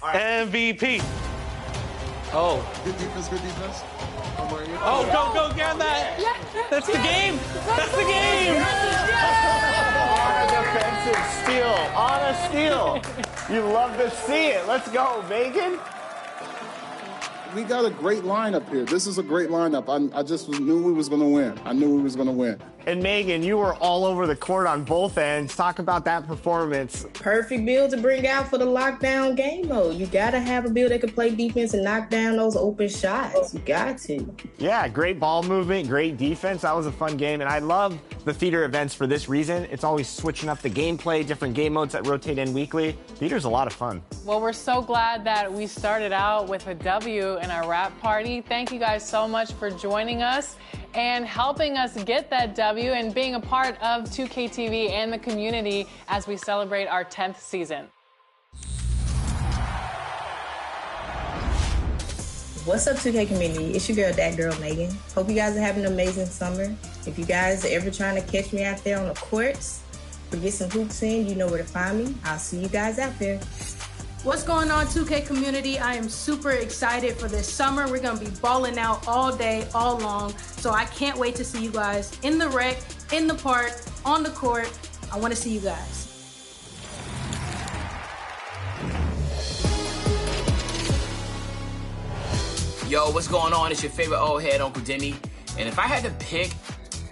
MVP. Oh. Good defense, good defense. Oh, go, get on that. That's the game. That's the game. On a defensive steal. On a steal. You love to see it. Let's go, Megan. We got a great lineup here. This is a great lineup. I just knew we was going to win. I knew we was going to win. And Megan, you were all over the court on both ends. Talk about that performance. Perfect build to bring out for the lockdown game mode. You got to have a build that can play defense and knock down those open shots. You got to. Yeah, great ball movement, great defense. That was a fun game. And I love the theater events for this reason. It's always switching up the gameplay, different game modes that rotate in weekly. Theater's a lot of fun. Well, we're so glad that we started out with a W in our wrap party. Thank you guys so much for joining us and helping us get that W and being a part of 2K TV and the community as we celebrate our 10th season. What's up, 2K community? It's your girl, that girl, Megan. Hope you guys are having an amazing summer. If you guys are ever trying to catch me out there on the courts or get some hoops in, you know where to find me. I'll see you guys out there. What's going on, 2K community? I am super excited for this summer. We're going to be balling out all day, all long. So I can't wait to see you guys in the rec, in the park, on the court. I want to see you guys. Yo, what's going on? It's your favorite old head, Uncle Demi. And if I had to pick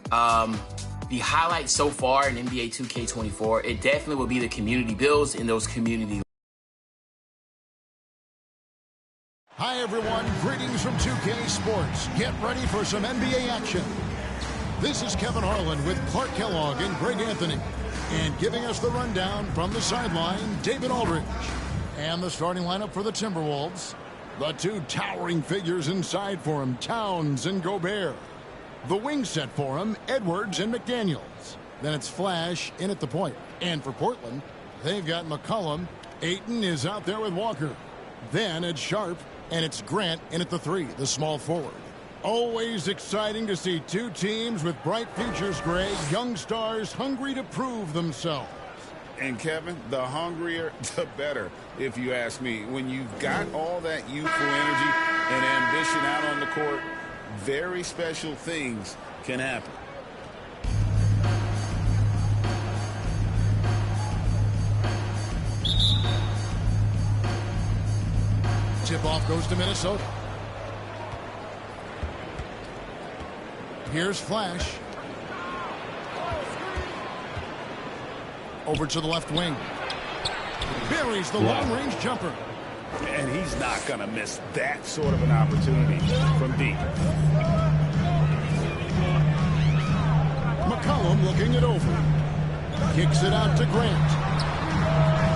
the highlight so far in NBA 2K24, it definitely would be the community builds in those community. Hi, everyone. Greetings from 2K Sports. Get ready for some NBA action. This is Kevin Harlan with Clark Kellogg and Greg Anthony. And giving us the rundown from the sideline, David Aldridge. And the starting lineup for the Timberwolves. The two towering figures inside for him, Towns and Gobert. The wing set for him, Edwards and McDaniels. Then it's Flash in at the point. And for Portland, they've got McCollum. Ayton is out there with Walker. Then it's Sharp. And it's Grant in at the three, the small forward. Always exciting to see two teams with bright futures, Greg. Young stars hungry to prove themselves. And Kevin, the hungrier, the better, if you ask me. When you've got all that youthful energy and ambition out on the court, very special things can happen. Tip-off goes to Minnesota. Here's Flash. Over to the left wing. Buries the long-range jumper. And he's not going to miss that sort of an opportunity from deep. McCollum looking it over. Kicks it out to Grant.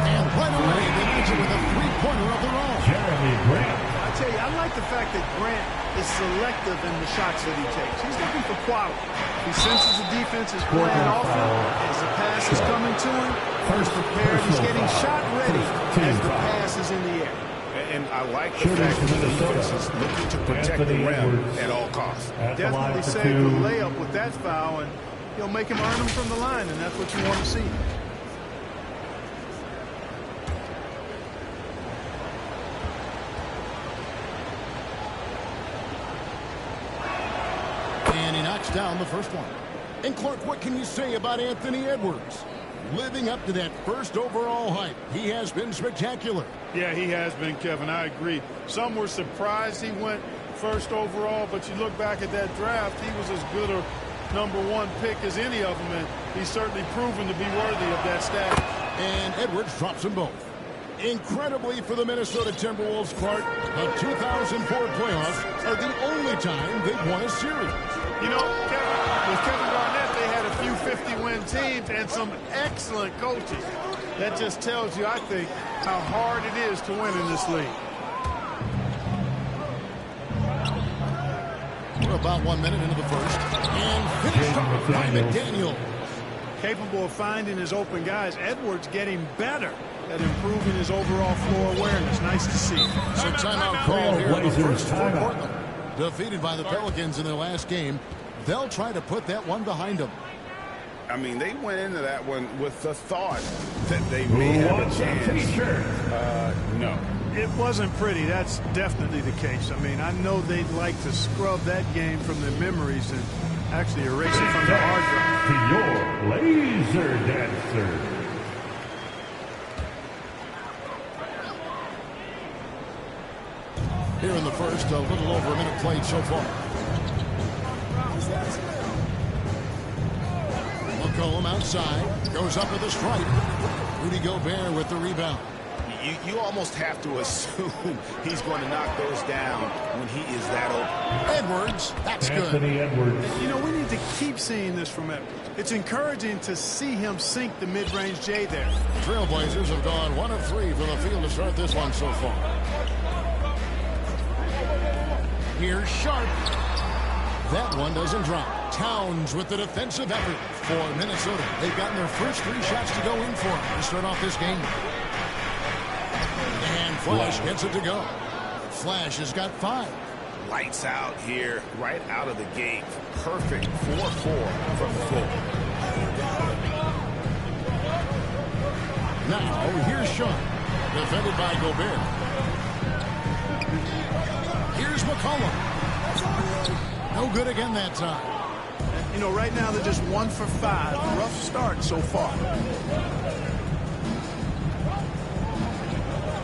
And right away, they match it with a three-pointer of their own. Jeremy Grant. I tell you, I like the fact that Grant is selective in the shots that he takes. He's looking for quality. He senses the defense is playing off him. As the pass is coming to him, he's prepared. He's getting shot ready as the pass is in the air. And I like the fact that the defense is looking to protect the rim at all costs. Definitely save the layup with that foul, and he'll make him earn them from the line, and that's what you want to see. And he knocks down the first one. And Clark, what can you say about Anthony Edwards? Living up to that first overall hype, he has been spectacular. Yeah, he has been, Kevin. I agree. Some were surprised he went first overall, but you look back at that draft, he was as good a #1 pick as any of them, and he's certainly proven to be worthy of that status. And Edwards drops them both. Incredibly for the Minnesota Timberwolves, Clark, the 2004 playoffs are the only time they've won a series. You know, with Kevin Garnett, they had a few 50-win teams and some excellent coaches. That just tells you, I think, how hard it is to win in this league. We're about 1 minute into the first. And finished off by McDaniel. Capable of finding his open guys. Edwards getting better at improving his overall floor awareness. Nice to see. So timeout call here in the first for Portland. Defeated by the Pelicans in their last game, they'll try to put that one behind them. I mean, they went into that one with the thought that they may have a chance. No. It wasn't pretty. That's definitely the case. I mean, I know they'd like to scrub that game from their memories and actually erase it from the hard drive. To your laser dancer. Here in the first, a little over a minute played so far. McCollum outside, goes up with a strike. Rudy Gobert with the rebound. You almost have to assume he's going to knock those down when he is that open. Edwards, that's Anthony good. Edwards. You know, we need to keep seeing this from Edwards. It's encouraging to see him sink the mid-range J there. Trailblazers have gone 1 of 3 from the field to start this one so far. Here's Sharp. That one doesn't drop. Towns with the defensive effort for Minnesota. They've gotten their first 3 shots to go in for them to start off this game. And Flash gets it to go. Flash has got 5. Lights out here, right out of the gate. Perfect 4-4 from the floor. Now, here's Sean. Defended by Gobert. Here's McCollum. No good again that time. You know, right now they're just 1 for 5. Rough start so far.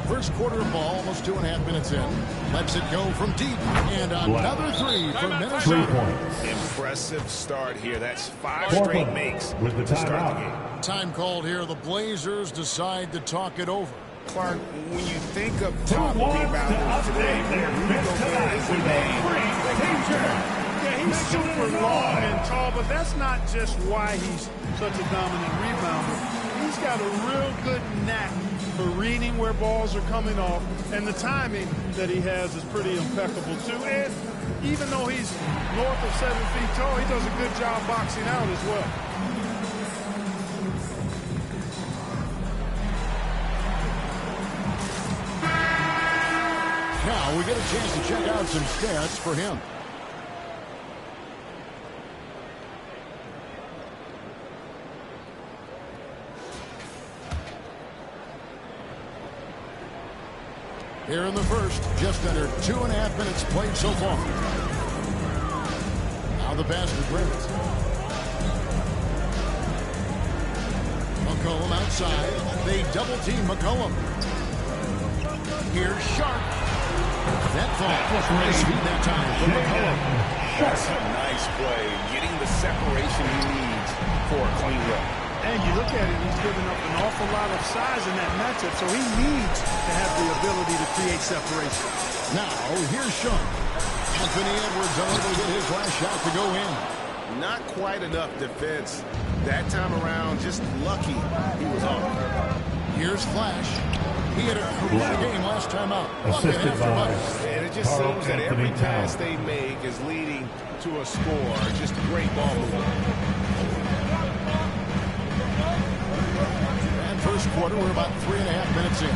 First quarter of ball, almost 2.5 minutes in. Lets it go from deep. And another 3 for Minnesota. 3 points. Impressive start here. That's 5 4 straight points makes with the to start the timeout. game. Time called here. The Blazers decide to talk it over. Clark, when you think of top rebounders today, Rudy Gobert is the name. Yeah, he's super long and tall, but that's not just why he's such a dominant rebounder. He's got a real good knack for reading where balls are coming off, and the timing that he has is pretty impeccable too. And even though he's north of 7 feet tall, he does a good job boxing out as well. Now we get a chance to check out some stats for him. Here in the first, just under 2.5 minutes played so far. Now the pass to Grant. McCollum outside. They double team McCollum. Here's Sharp. That fall. Nice feed that time from McCollum. That's a nice play. Getting the separation he needs for a clean look. And you look at it, he's giving up an awful lot of size in that matchup, so he needs to have the ability to create separation. Now, here's Sean. Anthony Edwards unable to get his last shot to go in. Not quite enough defense. That time around, just lucky he was off. Here's Flash. He had a career game last time out. Assisted by And it just Carl seems that Anthony every pass Towns. they make is leading to a score. Just great ball movement. And first quarter, we're about 3.5 minutes in.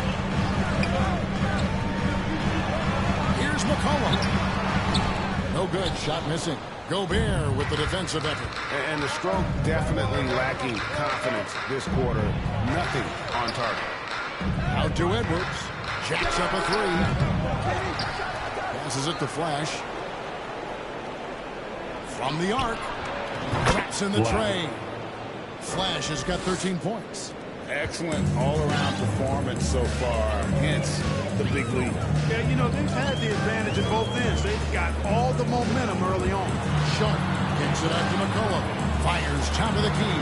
Here's McCollum. No good. Shot missing. Gobert with the defensive effort. And the stroke definitely lacking confidence this quarter. Nothing on target. Out to Edwards. Jacks up a 3. Passes it to Flash. From the arc. Traps in the tray. Flash has got 13 points. Excellent all-around performance so far. Hence the big lead. Yeah, you know, they've had the advantage at both ends. They've got all the momentum early on. Sharp kicks it out to McCollum. Fires top of the key.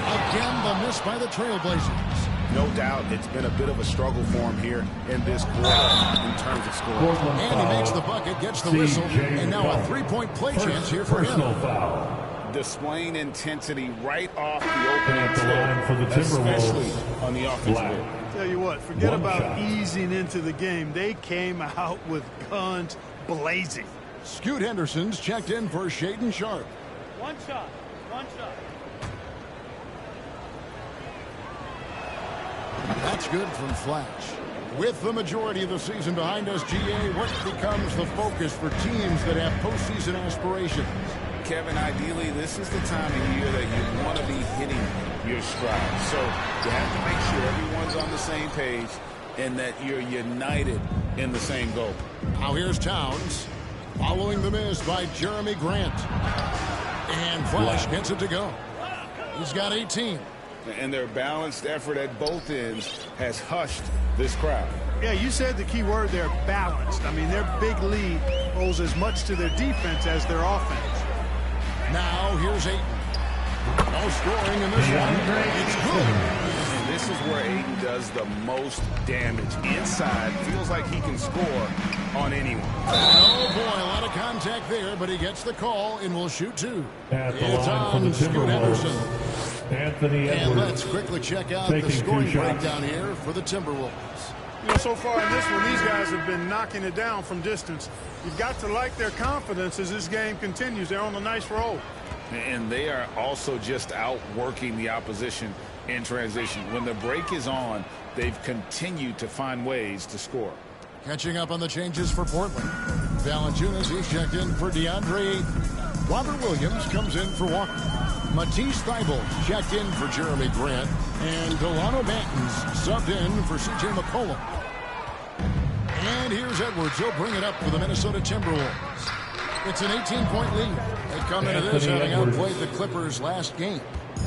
Again, the miss by the Trailblazers. No doubt it's been a bit of a struggle for him here in this quarter in terms of scoring. And he makes the bucket, gets the whistle, and now a 3-point play chance here for him. Personal foul. Displaying intensity right off the opening At the line for the especially Timberwolves. on the offensive end. Tell you what, forget One about shot. easing into the game. They came out with guns blazing. Scoot Henderson's checked in for Shaedon Sharp. One shot. That's good from Flash. With the majority of the season behind us, GA, what becomes the focus for teams that have postseason aspirations? Kevin, ideally, this is the time of year that you want to be hitting your stride. So you have to make sure everyone's on the same page. and that you're united in the same goal. Now here's Towns, following the miss by Jeremy Grant. And Flash gets it to go. He's got 18. And their balanced effort at both ends has hushed this crowd. Yeah, you said the key word there, balanced. I mean, their big lead owes as much to their defense as their offense. Now here's Ayton. No scoring in this one. It's good. And this is where Ayton does the most damage. Inside, feels like he can score on anyone. Oh, boy, a lot of contact there, but he gets the call and will shoot two. At the It's line for on the Scoot Timberwolves, Henderson. Anthony And Edwards. let's quickly check out the Taking scoring 2 shots. breakdown here for the Timberwolves. You know, so far in this one, these guys have been knocking it down from distance. You've got to like their confidence as this game continues. They're on a nice roll. And they are also just outworking the opposition in transition. When the break is on, they've continued to find ways to score. Catching up on the changes for Portland. Valanciunas, he's checked in for DeAndre Ayton. Robert Williams comes in for Walker. Matisse Thybulle checked in for Jeremy Grant. And Delano Bantons subbed in for C.J. McCollum. And here's Edwards. He'll bring it up for the Minnesota Timberwolves. It's an 18-point lead. They come into this having outplayed the Clippers last game.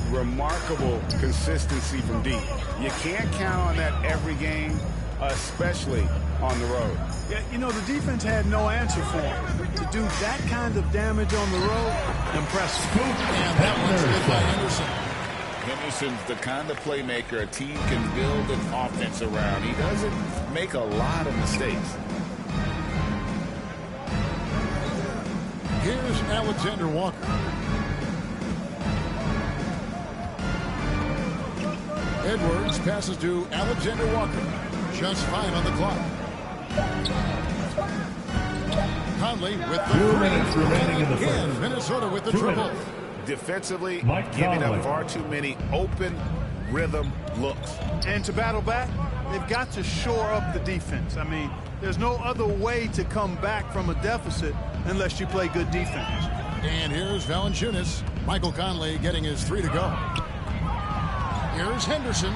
Remarkable consistency from deep. You can't count on that every game, especially on the road. Yeah, you know, the defense had no answer for him. To do that kind of damage on the road, impressive. And that one's hit by Henderson. Henderson's the kind of playmaker a team can build an offense around. He doesn't make a lot of mistakes. Here's Alexander Walker. Edwards passes to Alexander Walker. Just 5 on the clock. Conley with the 2 minutes remaining in the again, first. Minnesota with the 2 triple. minutes. Defensively, Mike giving Conley. up far too many open rhythm looks. And to battle back, they've got to shore up the defense. I mean, there's no other way to come back from a deficit unless you play good defense. And here's Valanciunas. Michael Conley getting his 3 to go. Here's Henderson.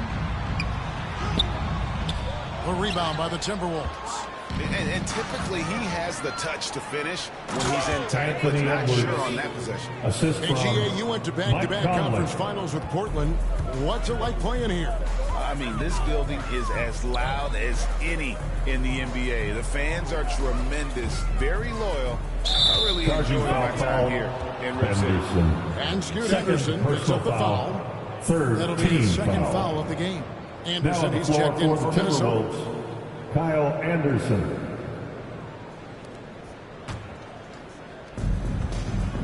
A rebound by the Timberwolves. And typically he has the touch to finish when he's in tight, but Anthony not Edwards. sure on that possession. Assist Hey, from GA, you went to back-to-back Mike Conley. conference finals with Portland. What's it like playing here? I mean, this building is as loud as any in the NBA. The fans are tremendous, very loyal. I really Charging enjoy my foul time call. here in Rip City. Henderson. And Scoot Second Henderson picks personal up the foul. Third That'll be team his second foul. foul of the game. Now Anderson, on the he's floor checked in for for the Minnesota. Timberwolves, Kyle Anderson.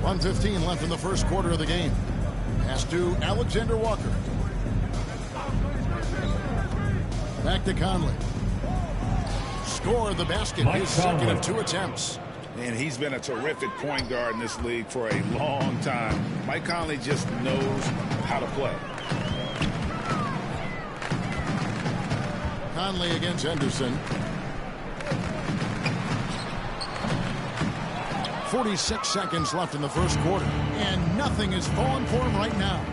1:15 left in the first quarter of the game. Pass to Alexander Walker. Back to Conley. Score the basket. Mike His second Conley. of 2 attempts. And he's been a terrific point guard in this league for a long time. Mike Conley just knows how to play. Conley against Henderson. 46 seconds left in the first quarter. And nothing is falling for him right now.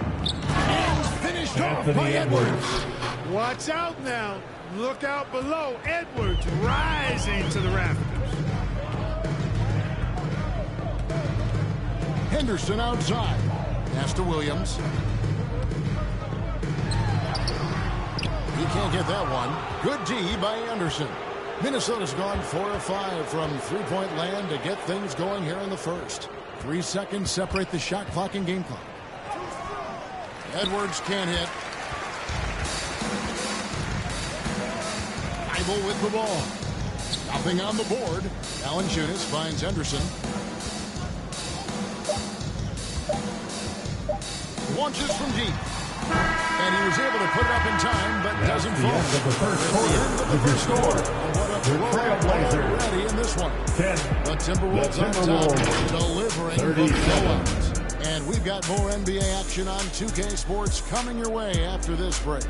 And finished off by Edwards. Watch out now. Look out below. Edwards rising to the rafters. Henderson outside. Pass to Williams. He can't get that one. Good D by Anderson. Minnesota's gone 4 of 5 from three-point land to get things going here in the first. 3 seconds separate the shot clock and game clock. Edwards can't hit. Thybulle with the ball. Nothing on the board. Valanciunas finds Henderson. Launches from deep. And he was able to put it up in time, but That's doesn't the fall. end of the first At quarter. the end of the first quarter. What a The Trailblazers. already in this one. 10. The Timberwolves on top, delivering 30 the blowout. And we've got more NBA action on 2K Sports coming your way after this break.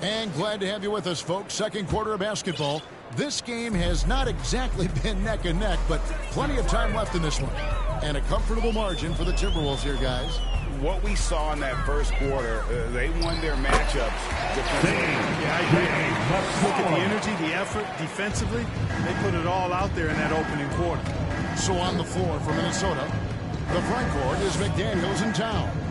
And glad to have you with us, folks. Second quarter of basketball. This game has not exactly been neck and neck, but plenty of time left in this one. And a comfortable margin for the Timberwolves here, guys. What we saw in that first quarter, they won their matchups defensively. Yeah, I agree. Look at the energy, the effort, defensively. They put it all out there in that opening quarter. So on the floor for Minnesota, the front court is McDaniels and Towns.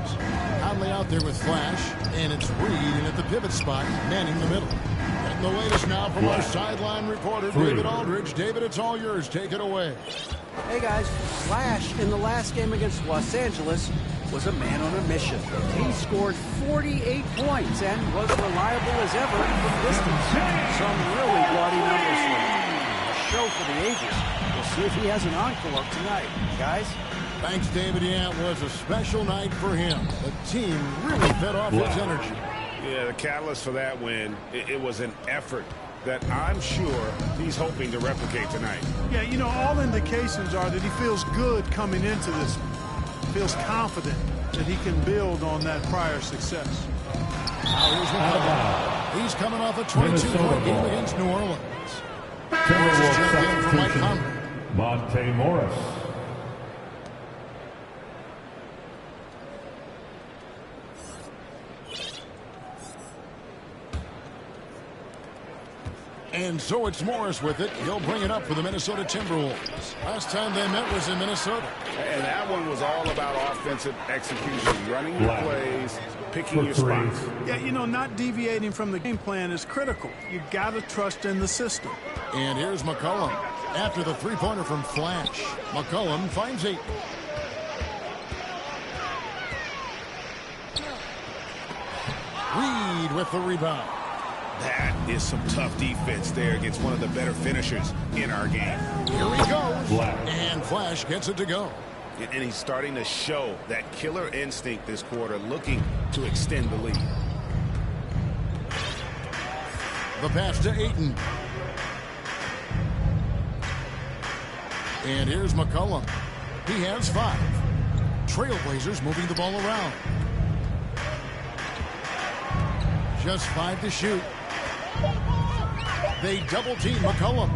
Conley out there with Flash, and it's Reed in at the pivot spot, manning the middle. And the latest now from our sideline reporter, David Aldridge. David, it's all yours. Take it away. Hey, guys. Flash, in the last game against Los Angeles, was a man on a mission. He scored 48 points and was reliable as ever from distance. Some really gaudy numbers for him. A show for the ages. We'll see if he has an encore tonight. Guys? Thanks, David. Yeah, it was a special night for him. The team really fed off his energy. Yeah, the catalyst for that win, it was an effort that I'm sure he's hoping to replicate tonight. Yeah, you know, all indications are that he feels good coming into this one. Feels confident that he can build on that prior success. Now here's McCollum. He's coming off a 22-point game against New Orleans. Timberwolves substitution, Monte Morris. And so it's Morris with it. He'll bring it up for the Minnesota Timberwolves. Last time they met was in Minnesota. And that one was all about offensive execution, running your plays, picking your spots. Yeah, you know, not deviating from the game plan is critical. You got to trust in the system. And here's McCollum. After the three-pointer from Flash, McCollum finds 8. Reed with the rebound. That is some tough defense there against one of the better finishers in our game. Here he goes. And Flash gets it to go. And he's starting to show that killer instinct this quarter, looking to extend the lead. The pass to Ayton. And here's McCollum. He has 5. Trailblazers moving the ball around. Just 5 to shoot. They double-team McCollum.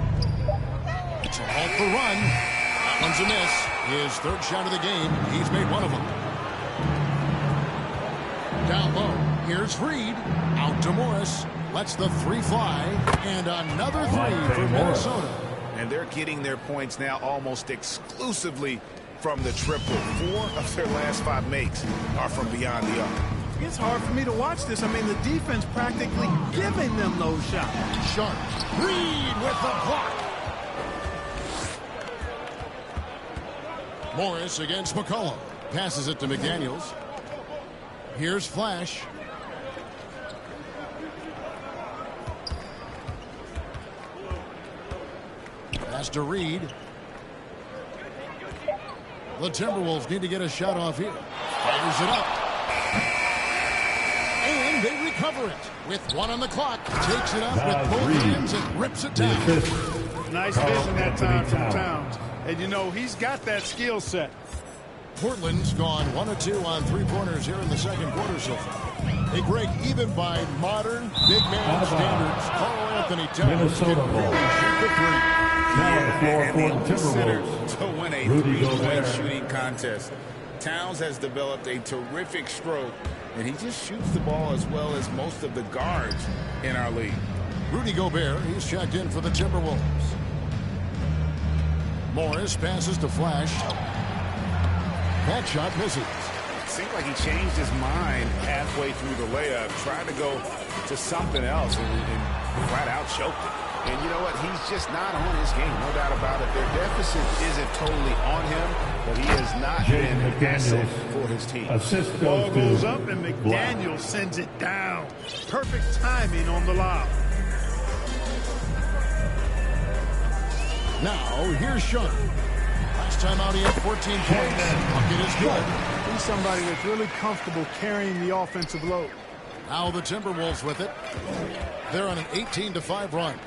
It's a halt for run. That one's a miss. His third shot of the game. He's made one of them. Down low. Here's Reed. Out to Morris. Lets the 3 fly. And another 3 for Minnesota. And they're getting their points now almost exclusively from the triple. 4 of their last 5 makes are from beyond the arc. It's hard for me to watch this. I mean, the defense practically giving them those shots. Sharp. Reed with the block. Morris against McCollum. Passes it to McDaniels. Here's Flash. Pass to Reed. The Timberwolves need to get a shot off here. Fires it up. And they recover it with 1 on the clock. Takes it up with both hands and rips it down. Nice vision that time from Towns. And, you know, he's got that skill set. Portland's gone 1 of 2 on 3-pointers here in the second quarter so far. Hey, Greg, even by modern big man standards, Carl Anthony Towns can really shoot the 3. Now on the floor for the Timberwolves, to win a Rudy 3-point Gobert. shooting contest. Towns has developed a terrific stroke, and he just shoots the ball as well as most of the guards in our league. Rudy Gobert, he's checked in for the Timberwolves. Morris passes to Flash. That shot misses. It seemed like he changed his mind halfway through the layup, trying to go to something else, and flat out choked it. And you know what? He's just not on his game, no doubt about it. Their deficit isn't totally on him, but he has not been an asset for his team. Assist Ball goes goes up, and McDaniels sends it down. Perfect timing on the lob. Now, here's Sean. Last time out, he had 14 points. Bucket is good. He's somebody that's really comfortable carrying the offensive load. Now the Timberwolves with it. They're on an 18-5 run.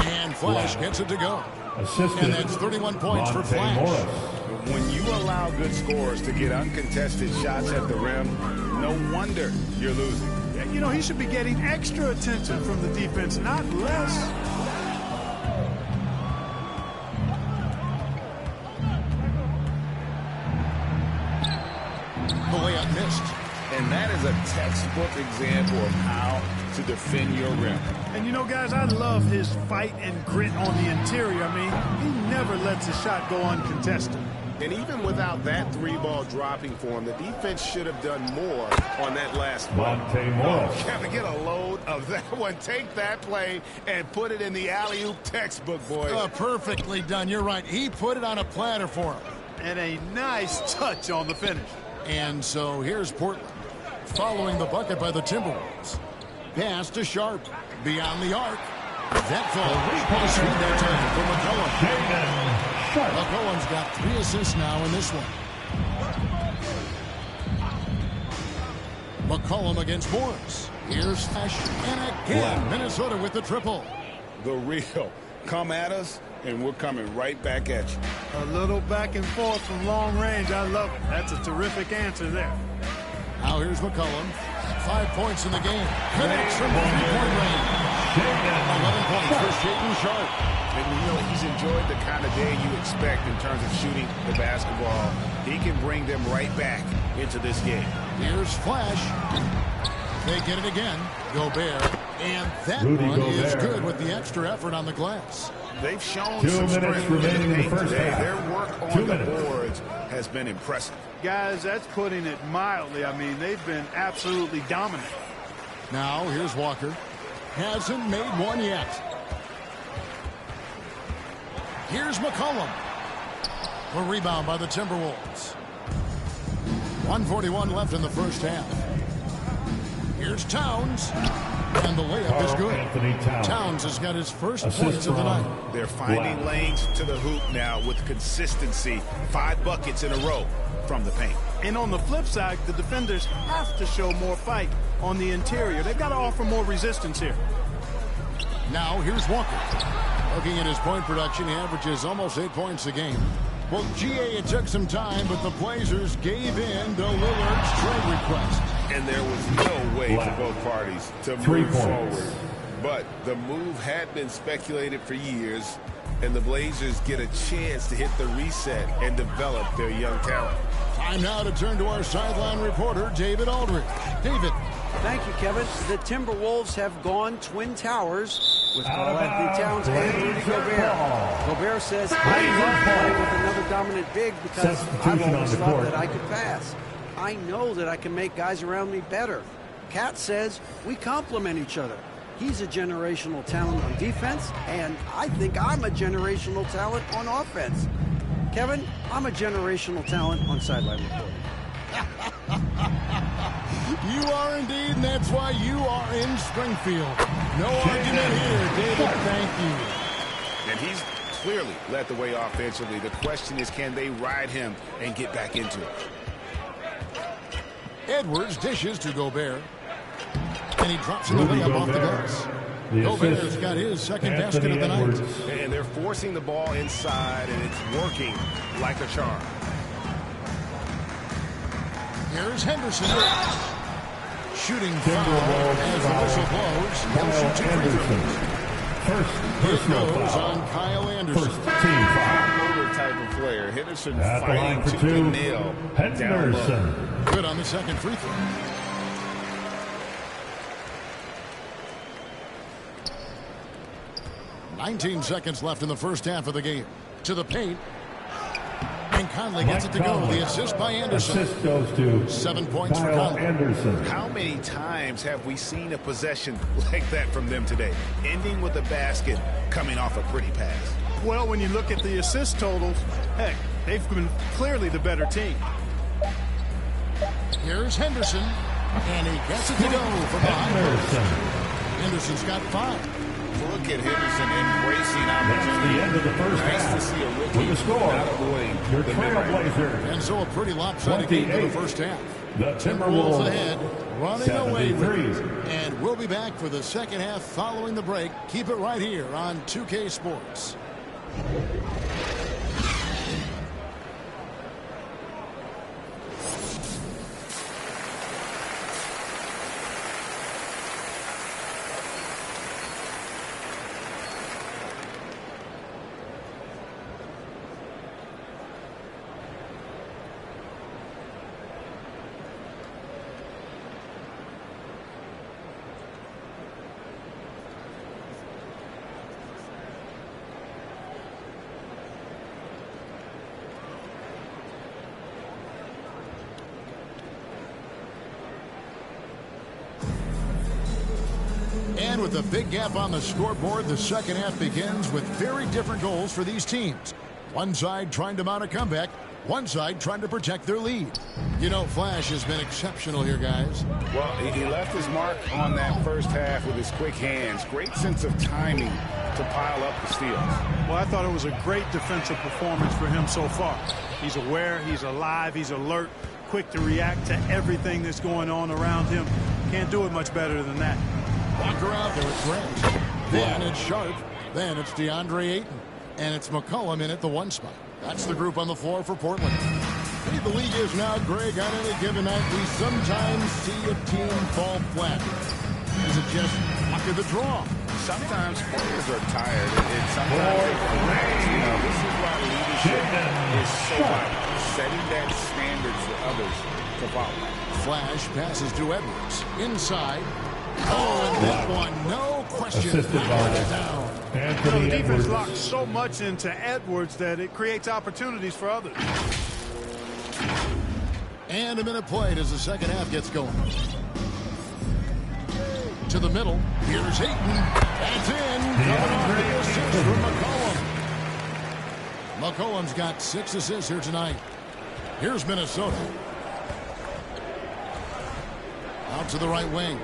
And Flash gets it to go. And that's 31 points for Flash. When you allow good scorers to get uncontested shots at the rim, No wonder you're losing. Yeah, you know, he should be getting extra attention from the defense, not less. The layup missed. And that is a textbook example of how to defend your rim. And you know, guys, I love his fight and grit on the interior. I mean, he never lets a shot go uncontested. And even without that three-ball dropping for him, the defense should have done more on that last one. Kevin, get a load of that one. Take that play and put it in the alley-oop textbook, boys. Perfectly done. You're right. He put it on a platter for him. And a nice touch on the finish. And so here's Portland, following the bucket by the Timberwolves. Pass to Sharp, beyond the arc. That fall, sweet that time for McCollum. McCollum's got 3 assists now in this one. McCollum against Morris. Here's Flash, and again, Minnesota with the triple. The real. Come at us, and we're coming right back at you. A little back and forth from long range. I love it. That's a terrific answer there. Now here's McCollum. 5 points in the game. Connects from 3-point range. 11 points for Shaden Sharp. And you know, he's enjoyed the kind of day you expect in terms of shooting the basketball. He can bring them right back into this game. Here's Flash. They get it again. Gobert. And that one is good with the extra effort on the glass. They've shown some strength in the paint today. Their work on the boards has been impressive. Guys, that's putting it mildly. I mean, they've been absolutely dominant. Now, here's Walker. Hasn't made one yet. Here's McCollum. A rebound by the Timberwolves. 1:41 left in the first half. Here's Towns. And the layup is good. Towns has got his first points of the night. They're finding lanes to the hoop now with consistency. 5 buckets in a row from the paint. And on the flip side, the defenders have to show more fight on the interior. They've got to offer more resistance here. Now here's Walker. Looking at his point production, he averages almost 8 points a game. Well, GA, it took some time, but the Blazers gave in to Lillard's trade request. And there was no way for both parties to move forward. But the move had been speculated for years, and the Blazers get a chance to hit the reset and develop their young talent. Time now to turn to our sideline reporter, David Aldridge. David. Thank you, Kevin. The Timberwolves have gone Twin Towers with Karl-Anthony Towns and Rudy Gobert. Gobert says, I love playing with another dominant big because I've always thought that I could pass. I know that I can make guys around me better. Cat says we complement each other. He's a generational talent on defense, and I think I'm a generational talent on offense. Kevin, I'm a generational talent on sideline reporting. You are indeed, and that's why you are in Springfield. No argument here, David. Thank you. And he's clearly led the way offensively. The question is, can they ride him and get back into it? Edwards dishes to Gobert. And he drops in the layup off the glass. Gobert's got his second basket of the night. And they're forcing the ball inside, and it's working like a charm. Here's Henderson. Shooting foul as the whistle blows. He'll shoot 2 free throws. It goes on Kyle Anderson. First team foul. Type of player. Henderson At the line fighting for to 2. the nail. Henderson. Good on the second free throw. "19 seconds left in the first half of the game. To the paint. And Conley gets it to go. The assist by Anderson. Assist goes to 7 points for Kyle Conley. Anderson. How many times have we seen a possession like that from them today? Ending with a basket, coming off a pretty pass. Well, when you look at the assist totals, heck, they've been clearly the better team. Here's Henderson. And he gets it to go from behind. Henderson's got 5. Look at Henderson embracing opportunity. The end of the first nice half. to see a rookie With the score, not avoiding your the Trailblazers. And so a pretty lopsided game for the first half. The Timberwolves ahead, running away with 73. it. And we'll be back for the second half following the break. Keep it right here on 2K Sports. And with a big gap on the scoreboard, the second half begins with very different goals for these teams. One side trying to mount a comeback, one side trying to protect their lead. You know, Flash has been exceptional here, guys. Well, he left his mark on that first half with his quick hands. Great sense of timing to pile up the steals. Well, I thought it was a great defensive performance for him so far. He's aware, he's alive, he's alert, quick to react to everything that's going on around him. Can't do it much better than that. Walker out there with Grant. Then it's Sharp. Then it's DeAndre Ayton. And it's McCollum in at the 1 spot. That's the group on the floor for Portland. Hey, the league is now, Greg, on any given night, we sometimes see a team fall flat. Is it just luck of the draw? Sometimes players are tired, and sometimes they forget. You know, this is why leadership is so vital. Setting that standard for others to follow. Flash passes to Edwards. Inside. Oh, and that one, no question. Assisted by down. You know, the defense locks so much into Edwards that it creates opportunities for others. And a minute played as the second half gets going. To the middle. Here's Ayton. That's in. Coming off the assist from McCollum. McCollum's got 6 assists here tonight. Here's Minnesota. Out to the right wing.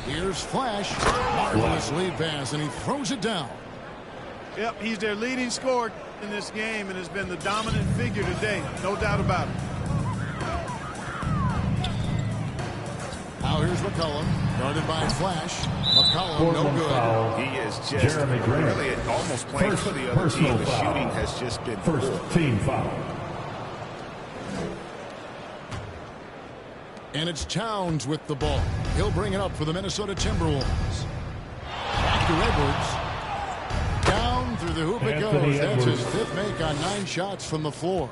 Here's Flash. Marvelous lead pass, and he throws it down. Yep, he's their leading scorer in this game and has been the dominant figure today. No doubt about it. Now here's McCollum, guarded by Flash. McCollum, no good. He is just really almost playing for the other team. The shooting has just been first team foul. And it's Towns with the ball. He'll bring it up for the Minnesota Timberwolves. Back to Edwards. Down through the hoop it goes. That's his 5th make on 9 shots from the floor.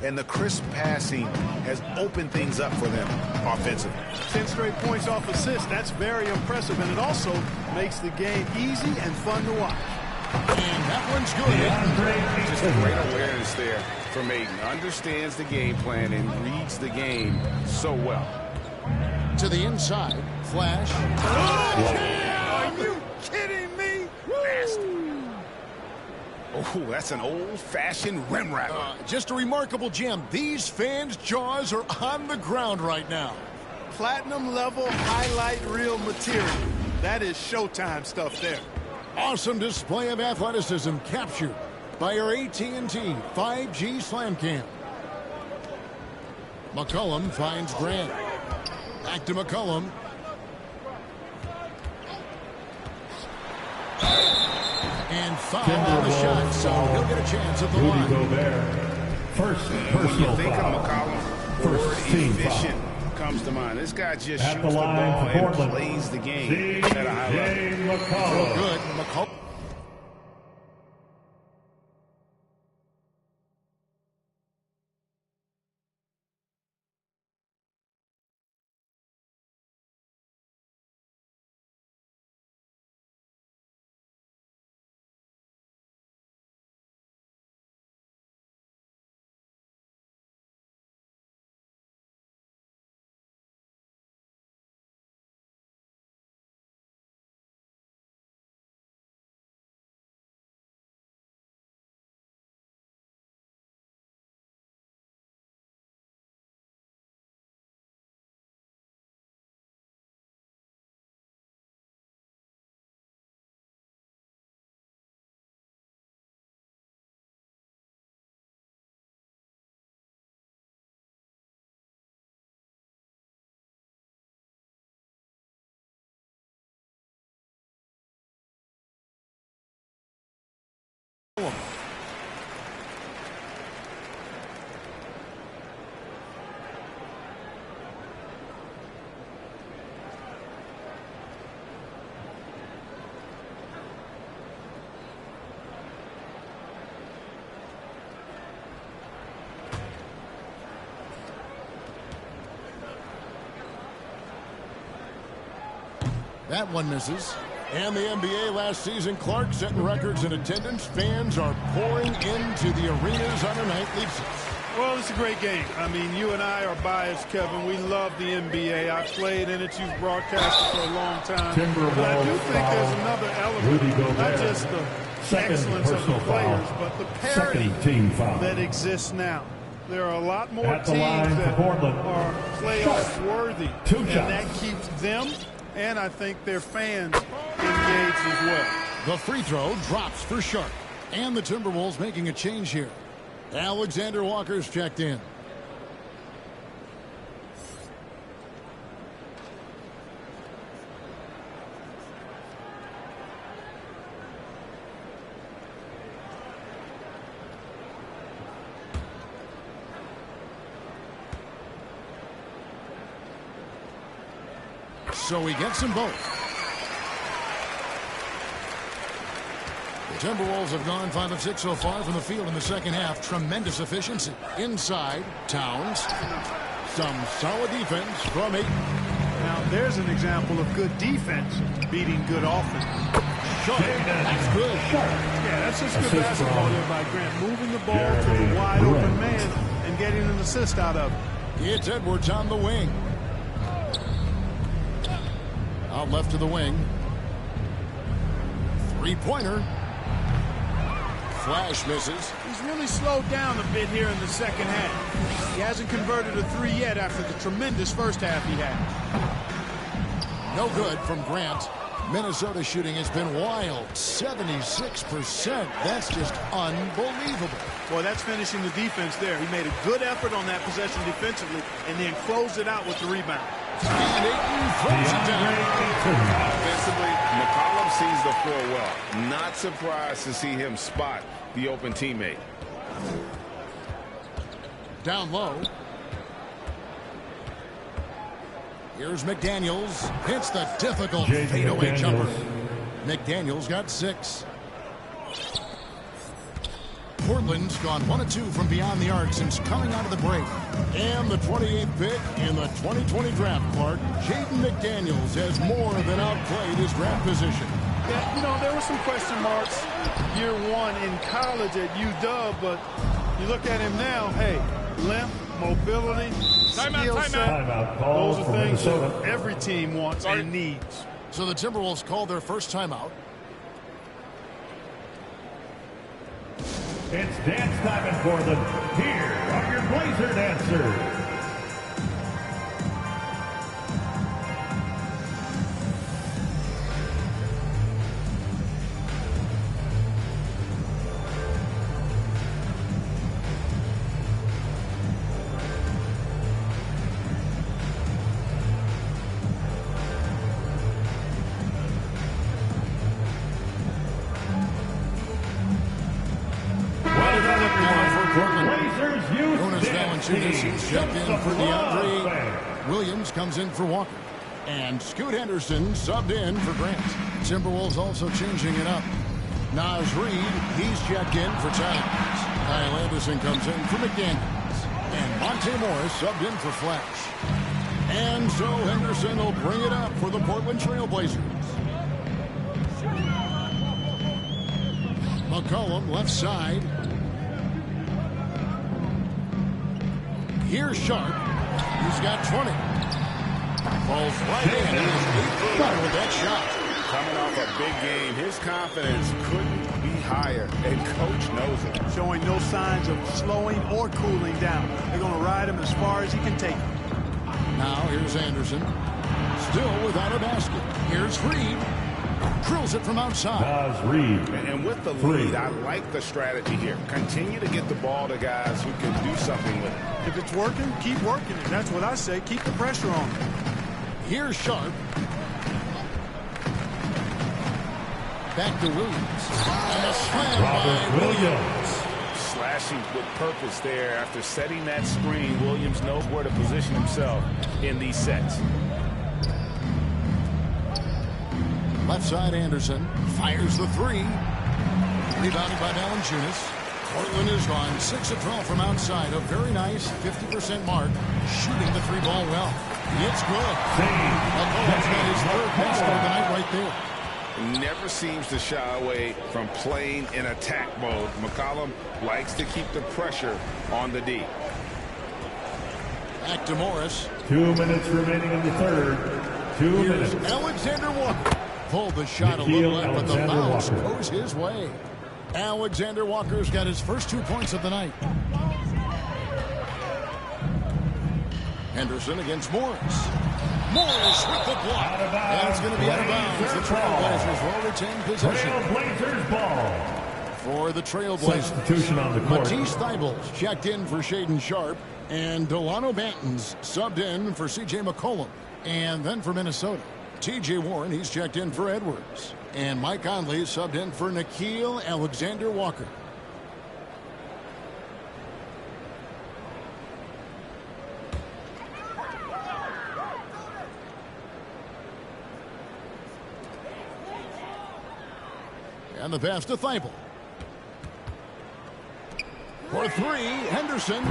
And the crisp passing has opened things up for them offensively. 10 straight points off assists. That's very impressive. And it also makes the game easy and fun to watch. And that one's good. Just a great awareness there from Ayton. Understands the game plan and reads the game so well. To the inside. Flash. Are you kidding me? Nasty. Oh, that's an old-fashioned rim wrapper. Just a remarkable gem. These fans' jaws are on the ground right now. Platinum level highlight reel material. That is Showtime stuff there. Awesome display of athleticism captured by our AT&T 5G Slam Cam. McCollum finds Grant. Back to McCollum. And foul on the shot, so he'll get a chance at the line. First when you think foul. of McCollum, the word efficient comes to mind. This guy just At shoots the the line ball for and Portland. plays the game at a high level. McCollum. Good. McCollum. That one misses. And the NBA last season, Clark setting records in attendance. Fans are pouring into the arenas on a nightly basis. Well, it's a great game. I mean, you and I are biased, Kevin. We love the NBA. I've played in it. You've broadcasted for a long time. But I do think there's another element, not just the excellence of the players, but the parity that exists now. There are a lot more teams that are playoff worthy, and that keeps them and I think their fans engaged as well. The free throw drops for Sharp. And the Timberwolves making a change here. Alexander Walker's checked in. So he gets them both. The Timberwolves have gone 5 of 6 so far from the field in the second half. Tremendous efficiency. Inside, Towns. Some solid defense from Ayton. Now, there's an example of good defense beating good offense. Sharp. That's good. Yeah, that's just good basketball there by Grant. Moving the ball to the wide open man and getting an assist out of it. It's Edwards on the wing. Out left to the wing. Three-pointer. Flash misses. He's really slowed down a bit here in the second half. He hasn't converted a three yet after the tremendous first half he had. No good from Grant. Minnesota shooting has been wild. 76%. That's just unbelievable. Boy, that's finishing the defense there. He made a good effort on that possession defensively and then closed it out with the rebound. And Ayton throws it down. Offensively, McCollum sees the floor well. Not surprised to see him spot the open teammate. Down low. Here's McDaniels. Hits the difficult fadeaway jumper. McDaniels got 6. Portland's gone 1 of 2 from beyond the arc since coming out of the break. And the 28th pick in the 2020 draft, Clark, Jaden McDaniels has more than outplayed his draft position. Yeah, you know, there were some question marks year one in college at UW, but you look at him now, hey, length, mobility, skill set, those are things that every team wants and needs. So the Timberwolves called their first timeout. It's dance time for them. Here are your Blazer dancers. Checked in for DeAndre. Williams comes in for Walker. And Scoot Henderson subbed in for Grant. Timberwolves also changing it up. Naz Reid, he's checked in for Towns. Kyle Anderson comes in for McDaniels. And Monte Morris subbed in for Flash. And so Henderson will bring it up for the Portland Trail Blazers. McCollum left side. Here's Sharp. He's got 20. Falls right in. He's 8 with that shot. Coming off a big game, his confidence couldn't be higher, and coach knows it. Showing no signs of slowing or cooling down. They're going to ride him as far as he can take him. Now here's Anderson. Still without a basket. Here's Reid. Drills it from outside. And with the lead, I like the strategy here. Continue to get the ball to guys who can do something with it. If it's working, keep working it. That's what I say. Keep the pressure on. Here's Sharp. Back to Williams. And a slam by Williams. Slashing with purpose there. After setting that screen, Williams knows where to position himself in these sets. Left side, Anderson fires the 3. Rebounded by Valanciunas. Portland is gone 6 of 12 from outside. A very nice 50% mark. Shooting the 3 ball well. It's good. McCollum's got his 3rd basket of the night right there. Never seems to shy away from playing in attack mode. McCollum likes to keep the pressure on the D. Back to Morris. 2 minutes remaining in the third. Here's 2 minutes. Alexander Walker. Pulled the shot a little late, but the bounce goes his way. Alexander Walker's got his first 2 points of the night. Henderson against Morris. Morris with the block. And it's going to be out of bounds. The Trailblazers will retain possession. Trailblazers ball. For the Trailblazers. Substitution on the court. Matisse Thybulles checked in for Shaden Sharp. And Delano Banton's subbed in for C.J. McCollum. And then for Minnesota, T.J. Warren, he's checked in for Edwards. And Mike Conley subbed in for Nickeil Alexander-Walker. And the pass to Thibault. For three, Henderson.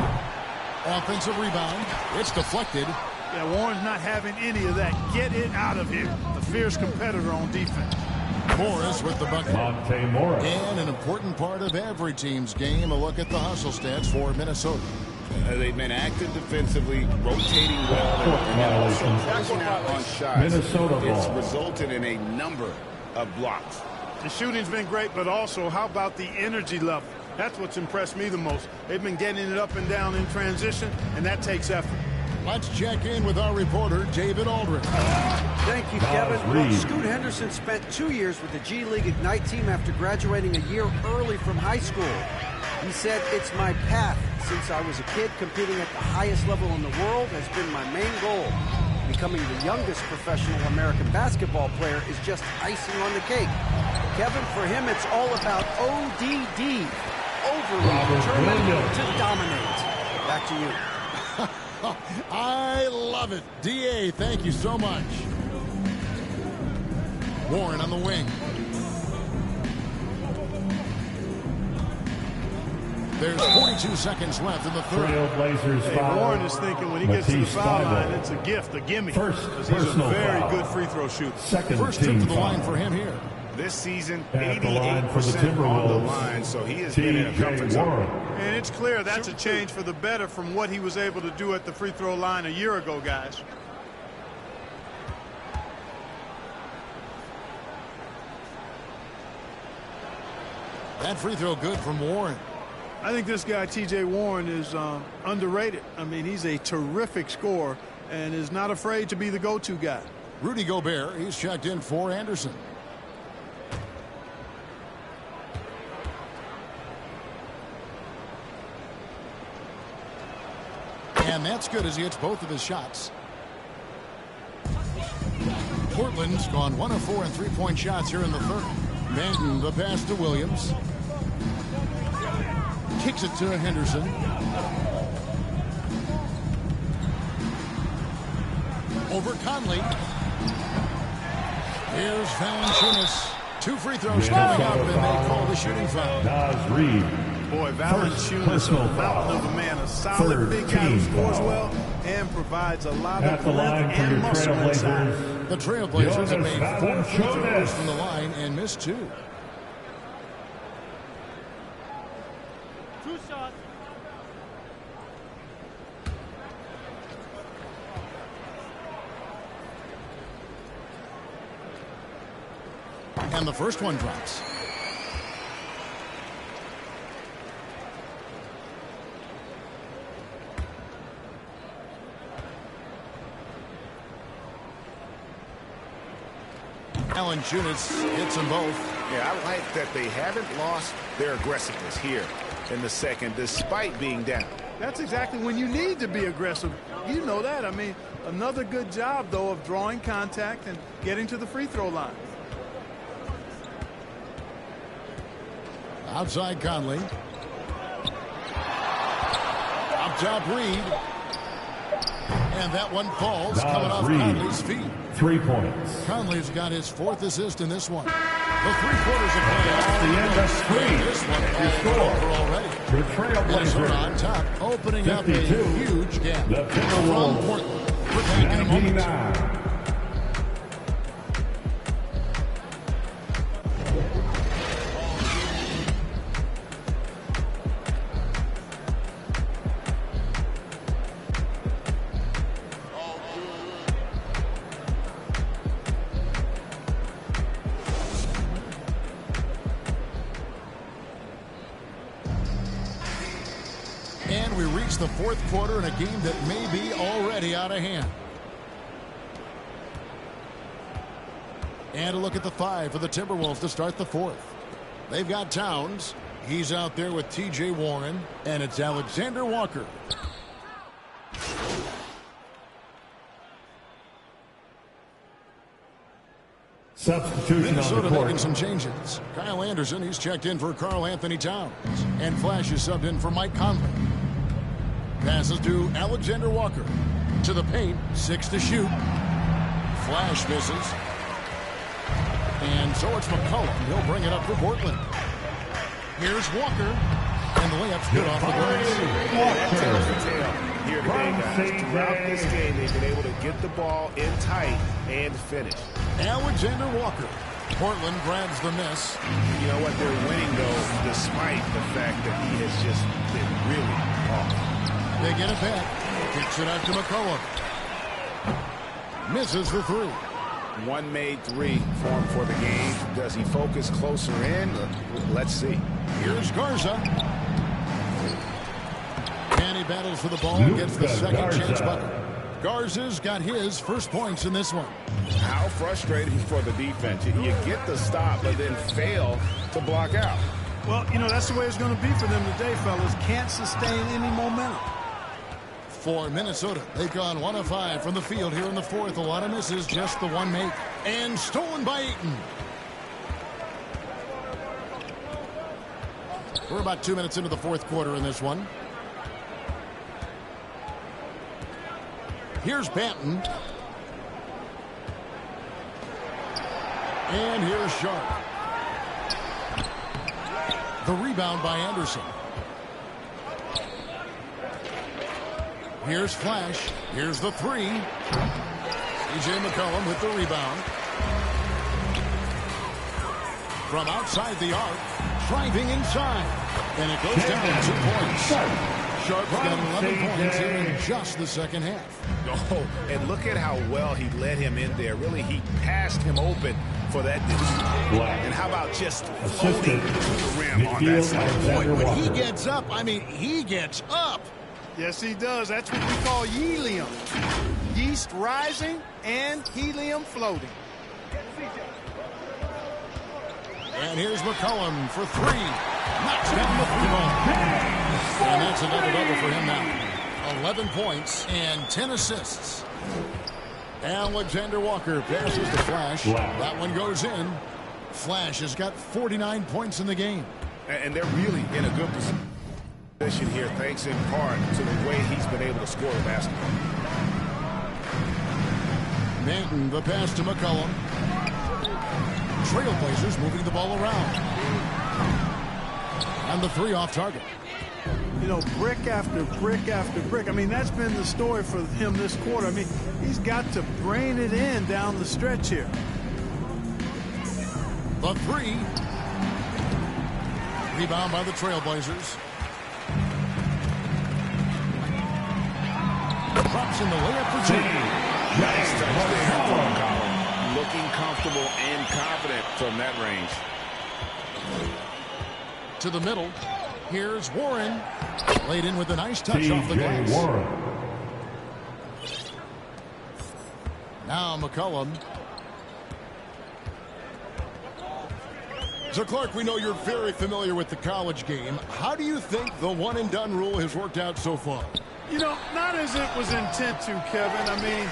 Offensive rebound. It's deflected. Yeah, Warren's not having any of that. Get it out of here. The fierce competitor on defense. Morris with the bucket. Monte Morris. And an important part of every team's game, a look at the hustle stats for Minnesota. They've been active defensively, rotating well, and also closing out on shots. Minnesota It's ball. resulted in a number of blocks. The shooting's been great, but also how about the energy level? That's what's impressed me the most. They've been getting it up and down in transition, and that takes effort. Let's check in with our reporter, David Aldridge. Thank you, Kevin. Well, Scoot Henderson spent 2 years with the G League Ignite team after graduating a year early from high school. He said, "It's my path. Since I was a kid, competing at the highest level in the world has been my main goal. Becoming the youngest professional American basketball player is just icing on the cake." Kevin, for him, it's all about ODD. Overly determined to dominate. Back to you. I love it. D.A., thank you so much. Warren on the wing. There's 42 seconds left in the third. Trailblazers foul. Warren is thinking when he gets to the foul line, it's a gift, a gimme. Because he's a very good free throw shooter. First trip to the line for him here. This season, At the line for the 88% on the Timberwolves, line, so he has been in a comfort T.J. zone. Warren. And it's clear that's a change for the better from what he was able to do at the free throw line a year ago, guys. That free throw good from Warren. I think this guy, T.J. Warren, is underrated. I mean, he's a terrific scorer and is not afraid to be the go-to guy. Rudy Gobert, he's checked in for Anderson. And that's good as he hits both of his shots. Portland's gone 1 of 4 in three-point shots here in the third. Banton, the pass to Williams. Kicks it to Henderson. Over Conley. Here's Valanciunas. 2 free throws coming up, and they call the shooting foul. Nas Reed. Boy, Valanciunas, a mountain of a man, a solid big guy who scores well and provides a lot of length and muscle inside. The Trailblazers have made 4 free throws from the line and missed 2. 2 shots. And the first one drops. Valanciunas hits them both. Yeah, I like that they haven't lost their aggressiveness here in the second, despite being down. That's exactly when you need to be aggressive. You know that. I mean, another good job, though, of drawing contact and getting to the free throw line. Outside Conley. Up top Reed. And that one falls, coming off Reed. Conley's feet. 3 points. Conley's got his 4th assist in this one. The 3 quarters of play. That's the end of 3. This one is over already. The Minnesota Trailblazers. on top, opening up a 52. huge gap. The From Timberwolves. Portland. We're back in a moment. 99. reached the fourth quarter in a game that may be already out of hand. And a look at the 5 for the Timberwolves to start the fourth. They've got Towns. He's out there with T.J. Warren. And it's Alexander Walker. Substitution Minnesota on the court. making some changes. Kyle Anderson, he's checked in for Karl Anthony Towns. And Flash is subbed in for Mike Conley. Passes to Alexander Walker. To the paint. 6 to shoot. Flash misses. And so it's McCollum. He'll bring it up for Portland. Here's Walker. And the layup's good off the glass. Here today, guys. Throughout this game, they've been able to get the ball in tight and finish. Alexander Walker. Portland grabs the miss. You know what? They're winning, though, despite the fact that he has just been really off. They get it back. Kicks it out to McCollum. Misses the 3. One made 3 for him for the game. Does he focus closer in? Let's see. Here's Garza. And he battles for the ball and gets the second chance bucket. Garza's got his first points in this one. How frustrating for the defense. You get the stop, but then fail to block out. Well, you know, that's the way it's going to be for them today, fellas. Can't sustain any momentum. For Minnesota, they've gone 1 of 5 from the field here in the fourth. A lot of misses, just the one make. And stolen by Ayton. We're about 2 minutes into the fourth quarter in this one. Here's Banton. And here's Sharp. The rebound by Anderson. Here's Flash. Here's the 3. C.J. McCollum with the rebound. From outside the arc. Driving inside. And it goes down 2 points. Sharp's got 11 points here in just the second half. Oh, and look at how well he led him in there. Really, he passed him open for that distance. And how about just floating to the rim on that side? Boy, when he gets up, I mean, he gets up. Yes, he does. That's what we call helium. Yeast rising and helium floating. And here's McCollum for 3. Knocks down the 3-ball. And that's a double-double for him now. 11 points and 10 assists. Alexander Walker passes to Flash. That one goes in. Flash has got 49 points in the game. And they're really in a good position here, thanks in part to the way he's been able to score the basketball. Manton, the pass to McCollum. Trailblazers moving the ball around. And the 3 off target. You know, brick after brick after brick. I mean, that's been the story for him this quarter. I mean, he's got to brain it in down the stretch here. The 3. Rebound by the Trailblazers. Drops in the layup for 2. Nice touch there from Collins. Looking comfortable and confident from that range. To the middle. Here's Warren. Laid in with a nice touch off the glass. Warren. Now McCollum. So, Clark, we know you're very familiar with the college game. How do you think the one-and-done rule has worked out so far? You know, not as it was intent to, Kevin. I mean,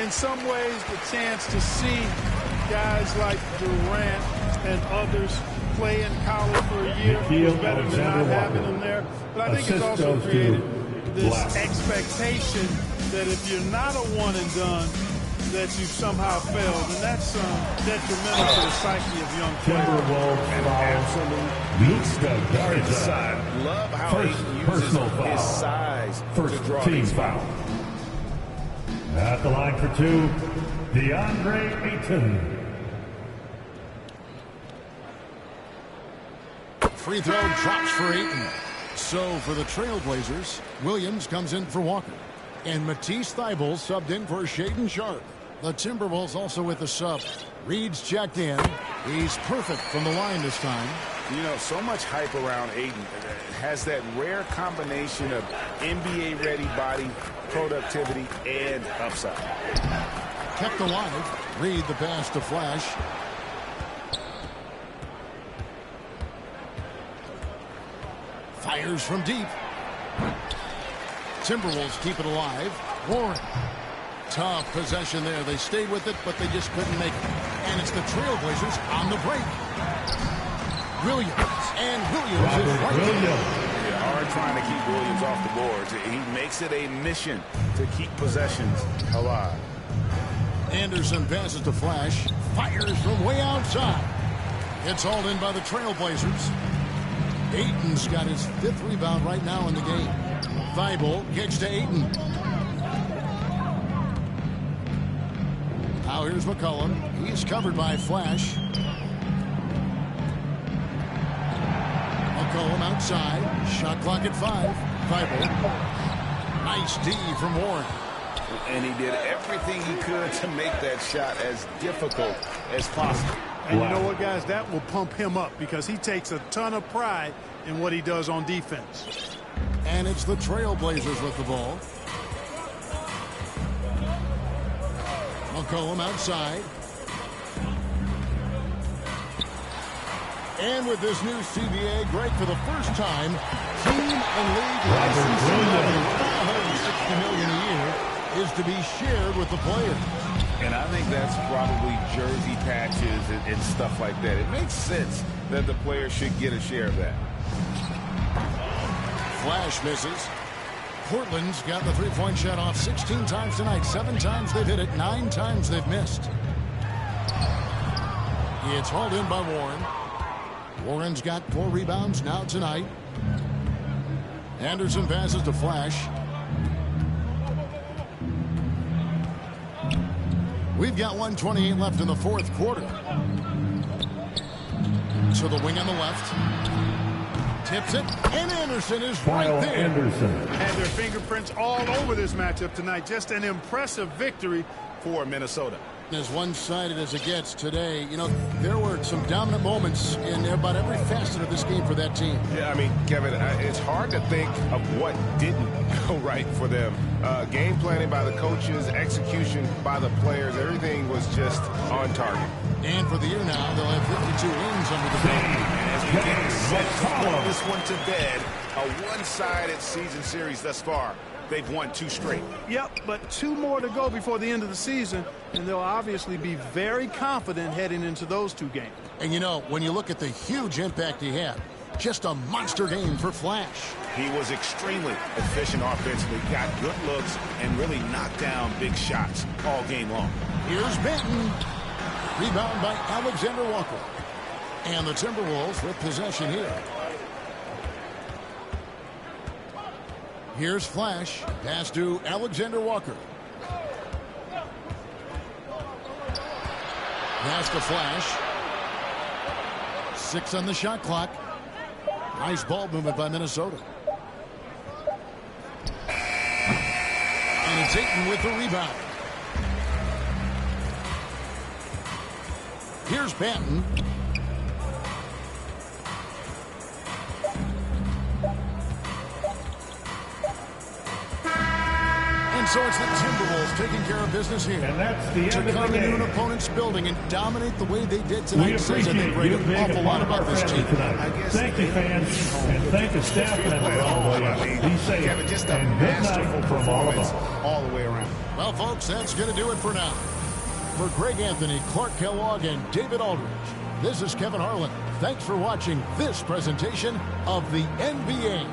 in some ways, the chance to see guys like Durant and others play in college for a year was better than not having them there. But I think it's also created this expectation that if you're not a one-and-done, that you've somehow failed. And that's detrimental to the psyche of young players. And absolute inside. Love how he uses his size to draw these fouls. At the line for 2, DeAndre Ayton. Free throw drops for Ayton. So for the Trailblazers, Williams comes in for Walker. And Matisse Thybulle subbed in for Shaedon Sharp. The Timberwolves also with the sub. Reed's checked in. He's perfect from the line this time. You know, so much hype around Ayton. Has that rare combination of NBA-ready body, productivity, and upside. Kept alive. Reed the pass to Flash. Fires from deep. Timberwolves keep it alive. Warren. Tough possession there. They stayed with it, but they just couldn't make it. And it's the Trailblazers on the break. Williams. And Williams is right there. Hard trying to keep Williams off the boards. He makes it a mission to keep possessions alive. Anderson passes to Flash. Fires from way outside. It's hauled in by the Trailblazers. Ayton's got his 5th rebound right now in the game. Thibault gets to Ayton. Now here's McCollum. He's covered by Flash. McCollum outside. Shot clock at 5. Thibault. Nice D from Warren. And he did everything he could to make that shot as difficult as possible. And you know what, guys? That will pump him up because he takes a ton of pride in what he does on defense. And it's the Trailblazers with the ball. McCollum outside. And with this new CBA, Greg, for the first time, team and league licensing revenue, $560 million a year, is to be shared with the players. And I think that's probably jersey patches and stuff like that. It makes sense that the players should get a share of that. Flash misses. Portland's got the three-point shot off 16 times tonight. 7 times they've hit it. 9 times they've missed. It's hauled in by Warren. Warren's got 4 rebounds now tonight. Anderson passes to Flash. We've got 1:28 left in the 4th quarter. To the wing on the left. Tips it, and Anderson is right there. Anderson had their fingerprints all over this matchup tonight. Just an impressive victory for Minnesota. As one-sided as it gets today, you know, there were some dominant moments in about every facet of this game for that team. Yeah, I mean, Kevin, it's hard to think of what didn't go right for them. Game planning by the coaches, execution by the players, everything was just on target. And for the year now, they'll have 52 wins under the belt. And as we get set to put this one to bed, a one-sided season series thus far. They've won 2 straight. Yep, but 2 more to go before the end of the season, and they'll obviously be very confident heading into those 2 games. And you know, when you look at the huge impact he had, just a monster game for Flash. He was extremely efficient offensively, got good looks, and really knocked down big shots all game long. Here's Benton. Rebound by Alexander Walker. And the Timberwolves with possession here. Here's Flash. Pass to Alexander Walker. Pass to Flash. 6 on the shot clock. Nice ball movement by Minnesota. And it's Ayton with the rebound. Here's Banton. And so it's the Timberwolves taking care of business here. And that's the end to of the come into game. an opponent's building and dominate the way they did tonight. We Says that they appreciate bring you an being awful a lot part of about our this family team. tonight. Thank you, fans, and thank the staff members all the way up. Be safe, Kevin, just a and good masterful night from all of performance us. all the way around. Well, folks, that's going to do it for now. For Greg Anthony, Clark Kellogg, and David Aldridge, this is Kevin Harlan. Thanks for watching this presentation of the NBA.